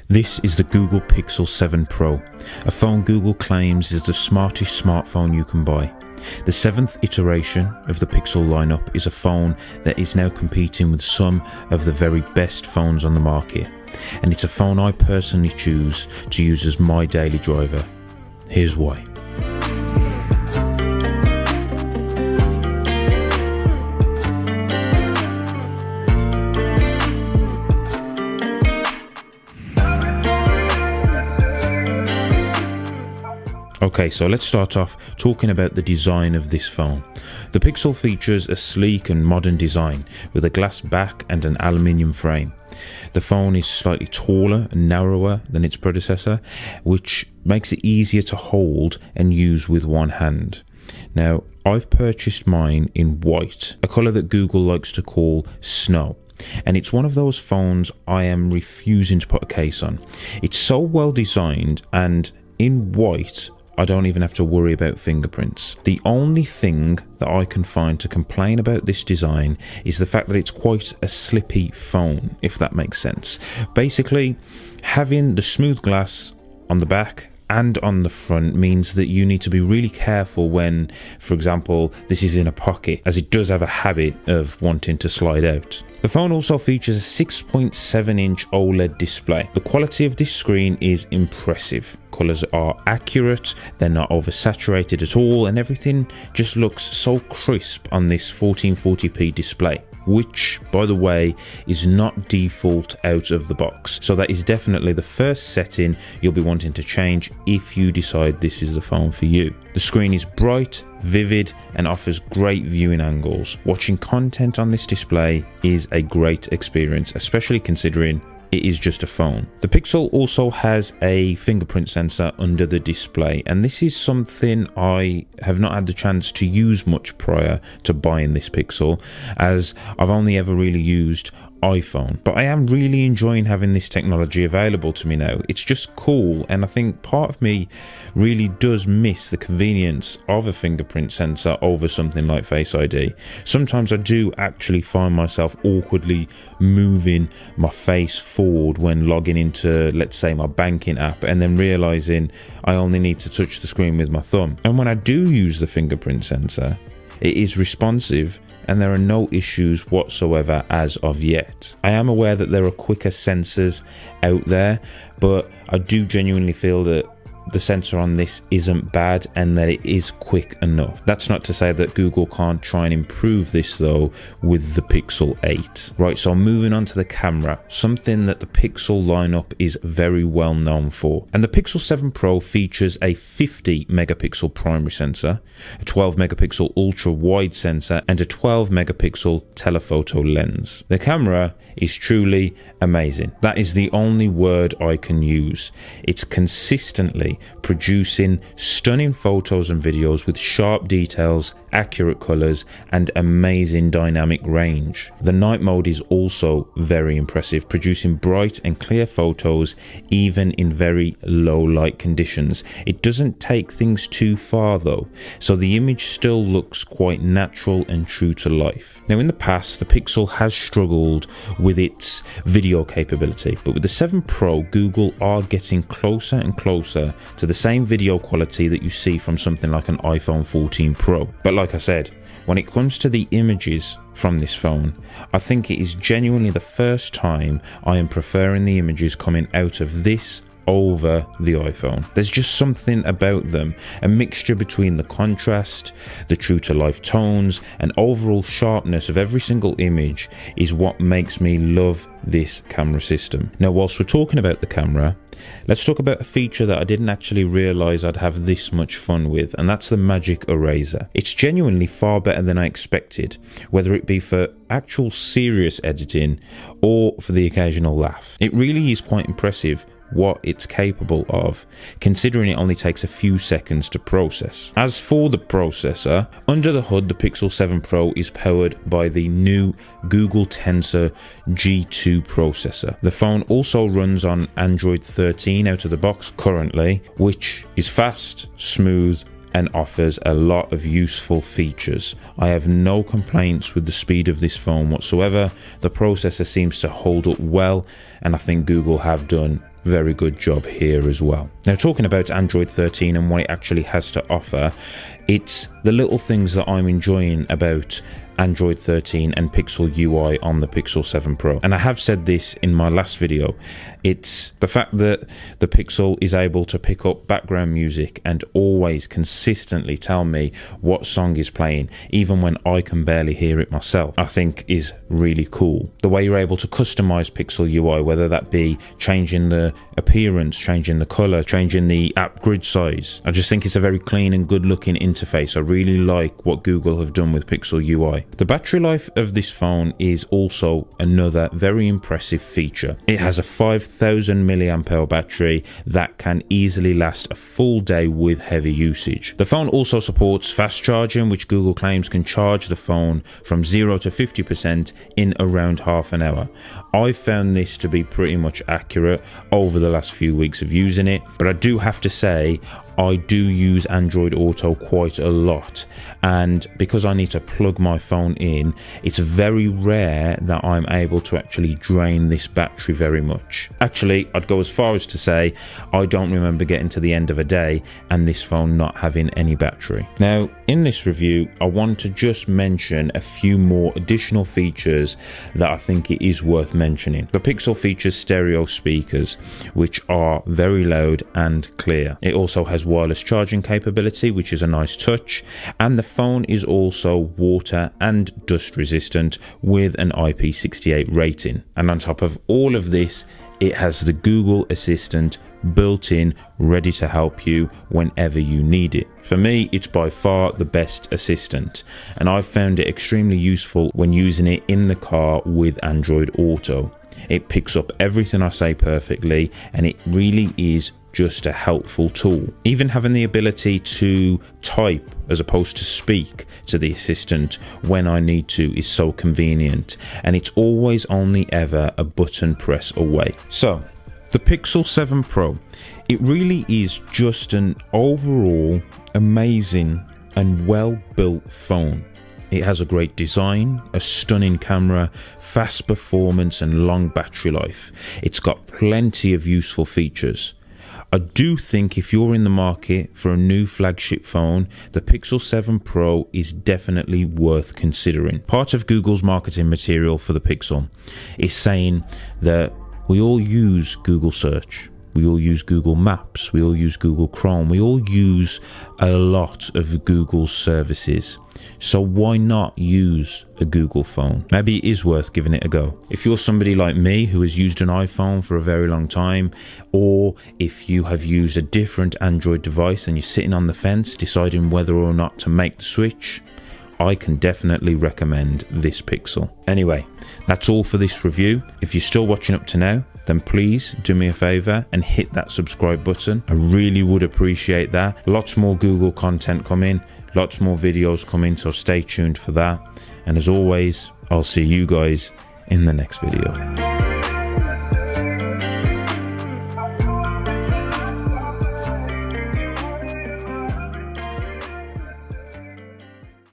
This is the Google Pixel 7 Pro, a phone Google claims is the smartest smartphone you can buy. The 7th iteration of the Pixel lineup is a phone that is now competing with some of the very best phones on the market, and it's a phone I personally choose to use as my daily driver. Here's why. Okay, so let's start off talking about the design of this phone. The Pixel features a sleek and modern design with a glass back and an aluminium frame. The phone is slightly taller and narrower than its predecessor, which makes it easier to hold and use with one hand. Now, I've purchased mine in white, a colour that Google likes to call snow. And it's one of those phones I am refusing to put a case on. It's so well designed, and in white I don't even have to worry about fingerprints. The only thing that I can find to complain about this design is the fact that it's quite a slippy phone, if that makes sense. Basically, having the smooth glass on the back and on the front means that you need to be really careful when, for example, this is in a pocket, as it does have a habit of wanting to slide out. The phone also features a 6.7-inch OLED display. The quality of this screen is impressive. Colours are accurate, they're not oversaturated at all, and everything just looks so crisp on this 1440p display, which, by the way, is not default out of the box. So that is definitely the first setting you'll be wanting to change if you decide this is the phone for you. The screen is bright, vivid, and offers great viewing angles. Watching content on this display is a great experience, especially considering it is just a phone. The Pixel also has a fingerprint sensor under the display, and this is something I have not had the chance to use much prior to buying this Pixel, as I've only ever really used iPhone. But I am really enjoying having this technology available to me now. It's just cool, and I think part of me really does miss the convenience of a fingerprint sensor over something like Face ID. Sometimes I do actually find myself awkwardly moving my face forward when logging into, let's say, my banking app, and then realizing I only need to touch the screen with my thumb. And when I do use the fingerprint sensor, it is responsive and there are no issues whatsoever as of yet. I am aware that there are quicker sensors out there, but I do genuinely feel that the sensor on this isn't bad and that it is quick enough. That's not to say that Google can't try and improve this though with the Pixel 8. Right, so moving on to the camera, something that the Pixel lineup is very well known for. And the Pixel 7 Pro features a 50 megapixel primary sensor, a 12 megapixel ultra wide sensor, and a 12 megapixel telephoto lens. The camera is truly amazing. That is the only word I can use. It's consistently producing stunning photos and videos with sharp details, accurate colours, and amazing dynamic range. The night mode is also very impressive, producing bright and clear photos even in very low light conditions. It doesn't take things too far though, so the image still looks quite natural and true to life. Now, in the past, the Pixel has struggled with its video capability, but with the 7 Pro, Google are getting closer and closer to the same video quality that you see from something like an iPhone 14 Pro. But like I said, when it comes to the images from this phone, I think it is genuinely the first time I am preferring the images coming out of this over the iPhone. There's just something about them, a mixture between the contrast, the true to life tones, and overall sharpness of every single image is what makes me love this camera system. Now, whilst we're talking about the camera, let's talk about a feature that I didn't actually realize I'd have this much fun with, and that's the Magic Eraser. It's genuinely far better than I expected, whether it be for actual serious editing or for the occasional laugh. It really is quite impressive what it's capable of, considering it only takes a few seconds to process. As for the processor, under the hood, the Pixel 7 Pro is powered by the new Google Tensor G2 processor. The phone also runs on Android 13 out of the box currently, which is fast, smooth, and offers a lot of useful features. I have no complaints with the speed of this phone whatsoever. The processor seems to hold up well, and I think Google have done very good job here as well. Now, talking about Android 13 and what it actually has to offer, it's the little things that I'm enjoying about Android 13 and Pixel UI on the Pixel 7 Pro. And I have said this in my last video, it's the fact that the Pixel is able to pick up background music and always consistently tell me what song is playing, even when I can barely hear it myself, I think is really cool. The way you're able to customize Pixel UI, whether that be changing the appearance, changing the color, changing the app grid size. I just think it's a very clean and good looking interface. I really like what Google have done with Pixel UI. The battery life of this phone is also another very impressive feature. It has a 5000 mAh battery that can easily last a full day with heavy usage. The phone also supports fast charging, which Google claims can charge the phone from 0 to 50% in around half an hour. I found this to be pretty much accurate over the last few weeks of using it, but I do have to say I do use Android Auto quite a lot, and because I need to plug my phone in, it's very rare that I'm able to actually drain this battery very much. Actually, I'd go as far as to say I don't remember getting to the end of a day and this phone not having any battery. Now, in this review, I want to just mention a few more additional features that I think it is worth mentioning. The Pixel features stereo speakers, which are very loud and clear. It also has wireless charging capability, which is a nice touch, and the phone is also water and dust resistant with an IP68 rating. And on top of all of this, it has the Google Assistant built in, ready to help you whenever you need it. For me, it's by far the best assistant, and I've found it extremely useful when using it in the car with Android Auto. It picks up everything I say perfectly, and it really is just a helpful tool. Even having the ability to type as opposed to speak to the assistant when I need to is so convenient, and it's always only ever a button press away. So the Pixel 7 Pro, it really is just an overall amazing and well built phone. It has a great design, a stunning camera, fast performance and long battery life. It's got plenty of useful features. I do think if you're in the market for a new flagship phone, the Pixel 7 Pro is definitely worth considering. Part of Google's marketing material for the Pixel is saying that we all use Google Search, we all use Google Maps, we all use Google Chrome, we all use a lot of Google's services. So why not use a Google phone? Maybe it is worth giving it a go. If you're somebody like me who has used an iPhone for a very long time, or if you have used a different Android device and you're sitting on the fence deciding whether or not to make the switch, I can definitely recommend this Pixel. Anyway, that's all for this review. If you're still watching up to now, then please do me a favor and hit that subscribe button. I really would appreciate that. Lots more Google content coming, lots more videos coming, so stay tuned for that. And as always, I'll see you guys in the next video.